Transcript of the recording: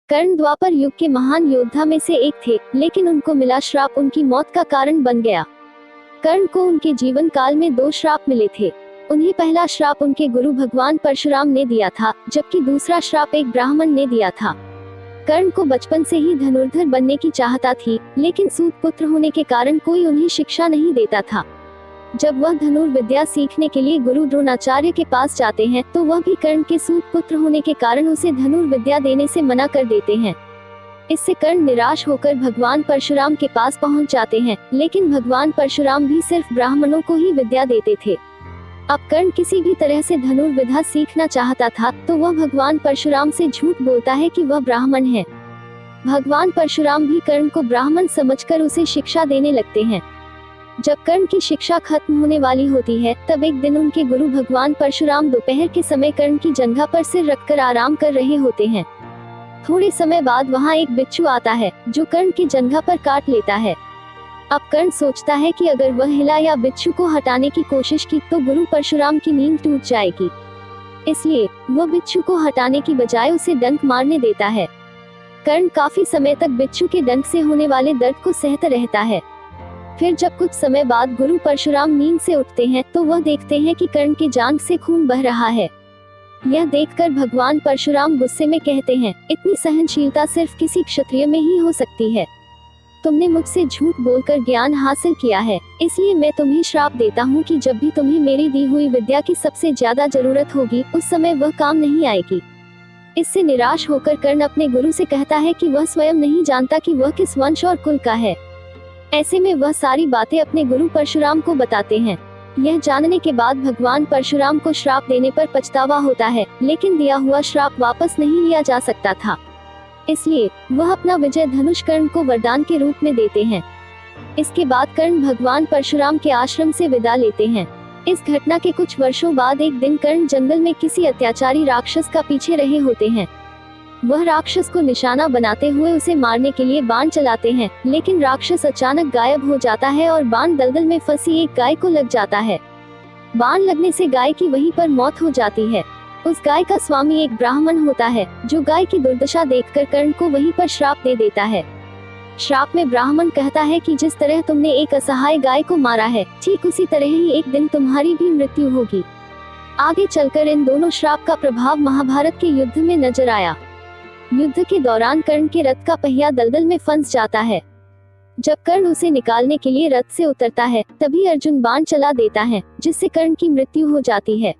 कर्ण द्वापर युग के महान योद्धा में से एक थे, लेकिन उनको मिला श्राप उनकी मौत का कारण बन गया। कर्ण को उनके जीवन काल में 2 श्राप मिले थे। उन्हें पहला श्राप उनके गुरु भगवान परशुराम ने दिया था, जबकि दूसरा श्राप एक ब्राह्मण ने दिया था। कर्ण को बचपन से ही धनुर्धर बनने की चाहता थी, लेकिन सूत पुत्र होने के कारण कोई उन्हें शिक्षा नहीं देता था। जब वह धनुर्विद्या सीखने के लिए गुरु द्रोणाचार्य के पास जाते हैं, तो वह भी कर्ण के सूत पुत्र होने के कारण उसे धनुर्विद्या देने से मना कर देते हैं। इससे कर्ण निराश होकर भगवान परशुराम के पास पहुंच जाते हैं, लेकिन भगवान परशुराम भी सिर्फ ब्राह्मणों को ही विद्या देते थे। अब कर्ण किसी भी तरह से धनुर्विद्या सीखना चाहता था, तो वह भगवान परशुराम से झूठ बोलता है कि वह ब्राह्मण है। भगवान परशुराम भी कर्ण को ब्राह्मण समझकर उसे शिक्षा देने लगते हैं। जब कर्ण की शिक्षा खत्म होने वाली होती है, तब एक दिन उनके गुरु भगवान परशुराम दोपहर के समय कर्ण की जंघा पर सिर रखकर आराम कर रहे होते हैं। थोड़े समय बाद वहां एक बिच्छू आता है, जो कर्ण की जंघा पर काट लेता है। अब कर्ण सोचता है कि अगर वह हिला या बिच्छू को हटाने की कोशिश की तो गुरु परशुराम की नींद टूट जाएगी। इसलिए वह बिच्छू को हटाने की बजाय उसे डंक मारने देता है। कर्ण काफी समय तक बिच्छू के डंक से होने वाले दर्द को सहता रहता है। फिर जब कुछ समय बाद गुरु परशुराम नींद से उठते हैं, तो वह देखते हैं कि कर्ण की जांघ से खून बह रहा है। यह देखकर भगवान परशुराम गुस्से में कहते हैं, इतनी सहनशीलता सिर्फ किसी क्षत्रिय में ही हो सकती है। तुमने मुझसे झूठ बोलकर ज्ञान हासिल किया है, इसलिए मैं तुम्हें श्राप देता हूँ कि जब भी तुम्हें मेरी दी हुई विद्या की सबसे ज्यादा जरूरत होगी, उस समय वह काम नहीं आएगी। इससे निराश होकर कर्ण अपने गुरु से कहता है कि वह स्वयं नहीं जानता कि वह किस वंश और कुल का है। ऐसे में वह सारी बातें अपने गुरु परशुराम को बताते हैं। यह जानने के बाद भगवान परशुराम को श्राप देने पर पछतावा होता है, लेकिन दिया हुआ श्राप वापस नहीं लिया जा सकता था। इसलिए वह अपना विजय धनुष कर्ण को वरदान के रूप में देते हैं। इसके बाद कर्ण भगवान परशुराम के आश्रम से विदा लेते हैं। इस घटना के कुछ वर्षों बाद एक दिन कर्ण जंगल में किसी अत्याचारी राक्षस का पीछे रहे होते हैं। वह राक्षस को निशाना बनाते हुए उसे मारने के लिए बाण चलाते हैं, लेकिन राक्षस अचानक गायब हो जाता है और बाण दलदल में फंसी एक गाय को लग जाता है। बाण लगने से गाय की वहीं पर मौत हो जाती है। उस गाय का स्वामी एक ब्राह्मण होता है, जो गाय की दुर्दशा देखकर कर्ण को वहीं पर श्राप दे देता है। श्राप में ब्राह्मण कहता है कि जिस तरह तुमने एक असहाय गाय को मारा है, ठीक उसी तरह ही एक दिन तुम्हारी भी मृत्यु होगी। आगे चलकर इन दोनों श्राप का प्रभाव महाभारत के युद्ध में नजर आया। युद्ध के दौरान कर्ण के रथ का पहिया दलदल में फंस जाता है। जब कर्ण उसे निकालने के लिए रथ से उतरता है, तभी अर्जुन बाण चला देता है, जिससे कर्ण की मृत्यु हो जाती है।